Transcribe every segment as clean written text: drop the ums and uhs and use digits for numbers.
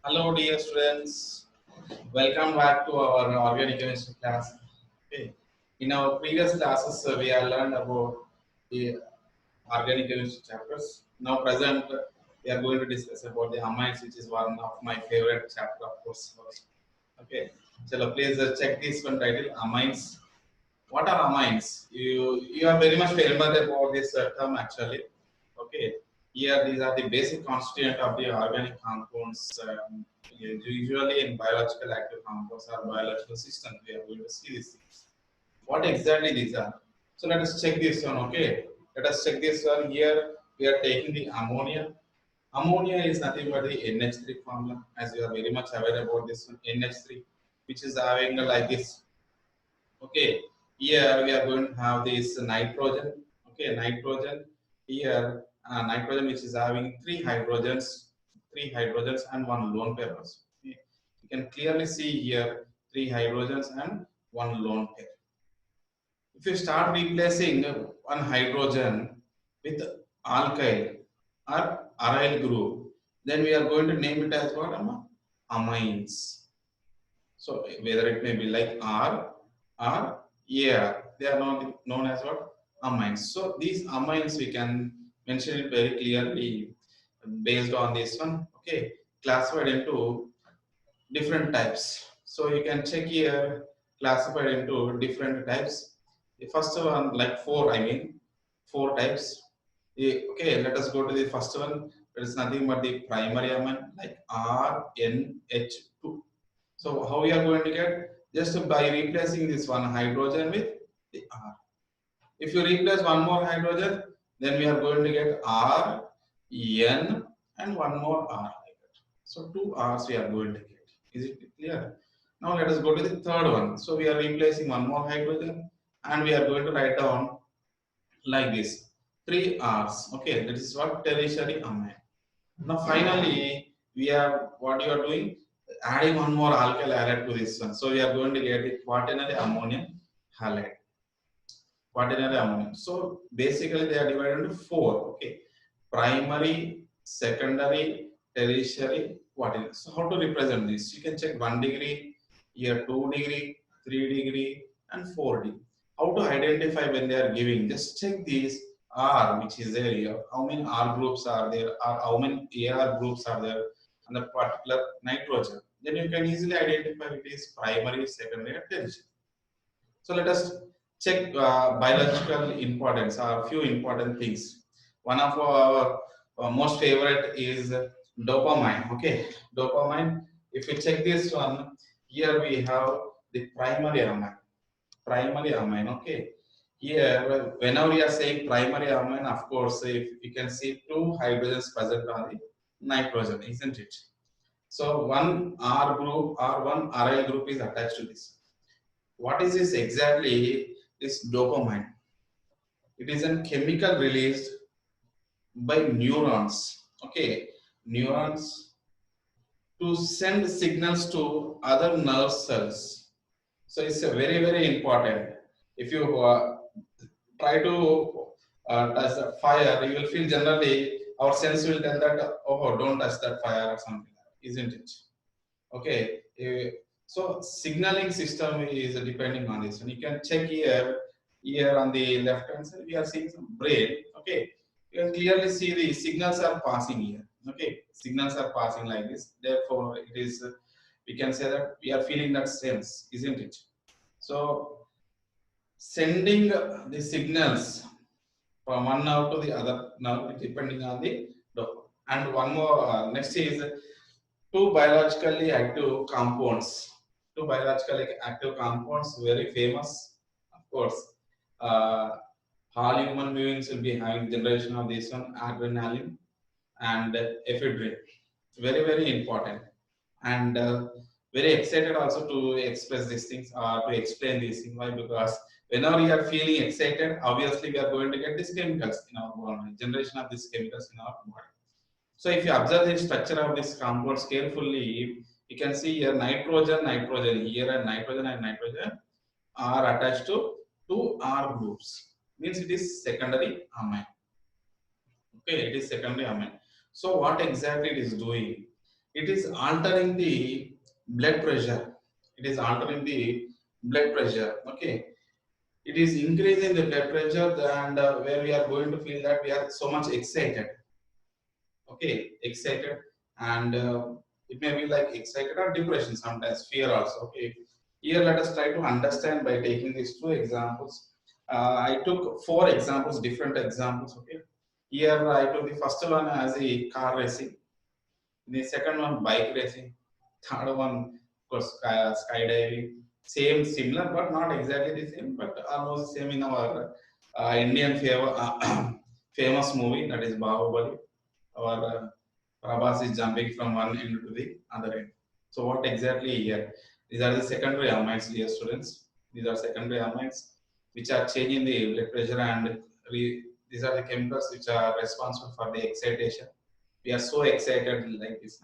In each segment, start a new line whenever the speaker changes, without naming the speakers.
Hello, dear students. Welcome back to our organic chemistry class. Okay. In our previous classes, we have learned about the organic chemistry chapters. Now, present, we are going to discuss about the amines, which is one of my favorite chapter, of course. Okay. So, please check this one title, amines. What are amines? You are very much familiar about this term actually. Okay. Here, these are the basic constituent of the organic compounds. Usually in biological active compounds or biological systems, we are going to see these things. What exactly these are? So let us check this one. Okay. Let us check this one. Here we are taking the ammonia. Ammonia is nothing but the NH3 formula, as you are very much aware about this one, NH3, which is having like this. Okay, here we are going to have this nitrogen. Okay, nitrogen. Here, nitrogen which is having three hydrogens and one lone pair also. Okay. You can clearly see here three hydrogens and one lone pair. If you start replacing one hydrogen with alkyl or aryl group, then we are going to name it as what? Amines. So whether it may be like R or AR, they are known as what? Amines. So these amines we can mention it very clearly based on this one. Okay, classified into different types. So you can check here classified into different types. The first one like four, I mean four types. Okay, let us go to the first one. It is nothing but the primary amine like RNH2. So how we are going to get? Just by replacing this one hydrogen with the R. If you replace one more hydrogen, then we are going to get R, N, and one more R like that. So two R's we are going to get. Is it clear? Now let us go to the third one. So we are replacing one more hydrogen, and we are going to write down like this. Three R's. Okay, that is what tertiary amine. Now finally, we are what you are doing, adding one more alkyl halide to this one. So we are going to get the quaternary ammonium halide. Quaternary ammonium. So basically, they are divided into four. Okay, primary, secondary, tertiary, quaternary. So how to represent this? You can check 1 degree, here 2 degree, 3 degree, and 4 degree. How to identify when they are giving? Just check these R, which is there here. How many R groups are there? Or how many AR groups are there on the particular nitrogen? Then you can easily identify it is primary, secondary, and tertiary. So let us check biological importance or few important things. One of our most favorite is dopamine. Okay, dopamine. If you check this one, here we have the primary amine. Primary amine. Okay, here whenever we are saying primary amine, of course, if you can see two hydrogens present on the nitrogen, isn't it? So one R group or one aryl group is attached to this. What is this exactly? Is dopamine. It is a chemical released by neurons. Okay, neurons to send signals to other nerve cells. So it's a very important. If you try to touch the fire, you will feel generally our sense will tell that oh don't touch that fire or something, isn't it? Okay, so signaling system is depending on this, and you can check here. Here on the left hand side, we are seeing some brain. Okay, you can clearly see the signals are passing here. Okay, signals are passing like this. Therefore, it is we can say that we are feeling that sense, isn't it? So sending the signals from one nerve to the other nerve depending on the dopamine. And one more next is two biologically active compounds. Two biologically active compounds, very famous, of course. Uh, all human beings will be having generation of this one, adrenaline and ephedrine. Very important. And very excited also to express these things or to explain these things. Why? Because whenever we are feeling excited, obviously we are going to get these chemicals in our body, generation of these chemicals in our body. So if you observe the structure of this compounds carefully, you can see here nitrogen here, and nitrogen are attached to two R groups. Means it is secondary amine. Okay, it is secondary amine. So what exactly it is doing? it is altering the blood pressure. It is altering the blood pressure. Okay, it is increasing the blood pressure, and where we are going to feel that we are so much excited. Okay, excited, and it may be like excited or depression, sometimes fear also. Okay, here let us try to understand by taking these two examples. I took four examples, different examples. Okay, here I took the first one as a car racing, the second one bike racing, third one of course skydiving. Same, similar, but not exactly the same, but almost same in our Indian famous movie, that is Bahubali. Our Prabhas is jumping from one end to the other end. So what exactly here? These are the secondary amines, dear students. These are secondary amines which are changing the blood pressure, and these are the chemicals which are responsible for the excitation. We are so excited like this.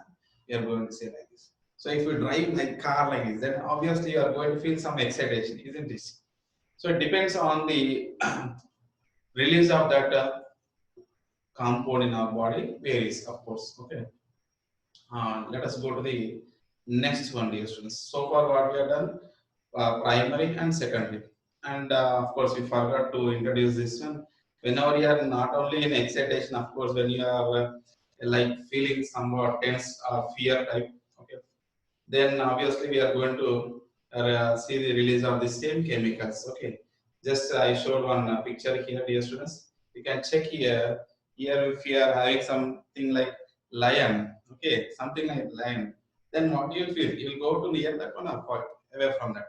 We are going to say like this. So if you drive like car like this, then obviously you are going to feel some excitation, isn't it? So it depends on the release of that compound in our body varies, of course. Okay. Let us go to the next one, dear students. So far, what we have done, primary and secondary, and of course, we forgot to introduce this one. Whenever you are not only in excitation, of course, when you are like feeling somewhat tense or fear type, okay, then obviously we are going to see the release of the same chemicals. Okay, just I showed one picture here, dear students. You can check here. Here, if you are having something like lion, okay, something like lion, then what do you feel? You'll go to near that one or far away from that.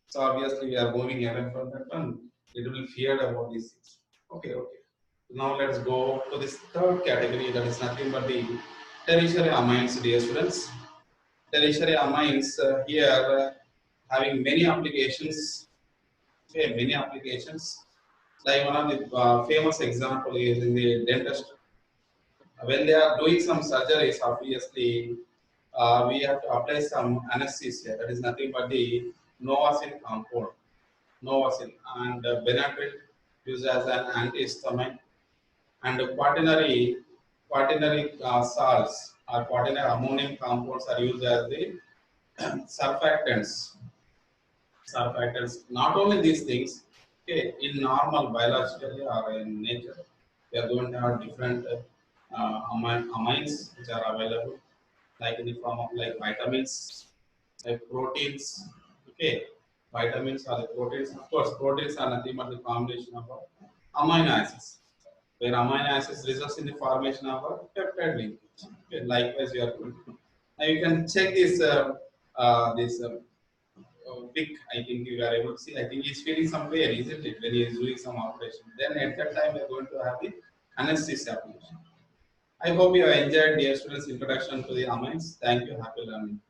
So obviously we are moving away from that one. It will fear about these things. Okay, okay. Now let's go to this third category, that is nothing but the tertiary amines, dear students. Tertiary amines here having many applications. Okay, many applications. Like one of the famous example is in the dentist. When they are doing some surgeries, obviously we have to apply some anesthesia. That is nothing but the Novacin compound, Novacin, and Benadryl used as an antihistamine, and quaternary salts or quaternary ammonium compounds are used as the surfactants. Surfactants. Not only these things, okay, in normal biologically or in nature, we are going to have different amines which are available, like in the form of like vitamins, like proteins. Okay, vitamins are the proteins. Of course, proteins are nothing but the combination of amino acids, where amino acids results in the formation of a peptide linkage. Okay, likewise, we are going to. Now you can check this Vic. I think you are able to see. I think he's feeling some pain, isn't it, when he is doing some operation? Then at that time, we are going to have the anesthesia application. I hope you have enjoyed, dear students, introduction to the amines. Thank you. Happy learning.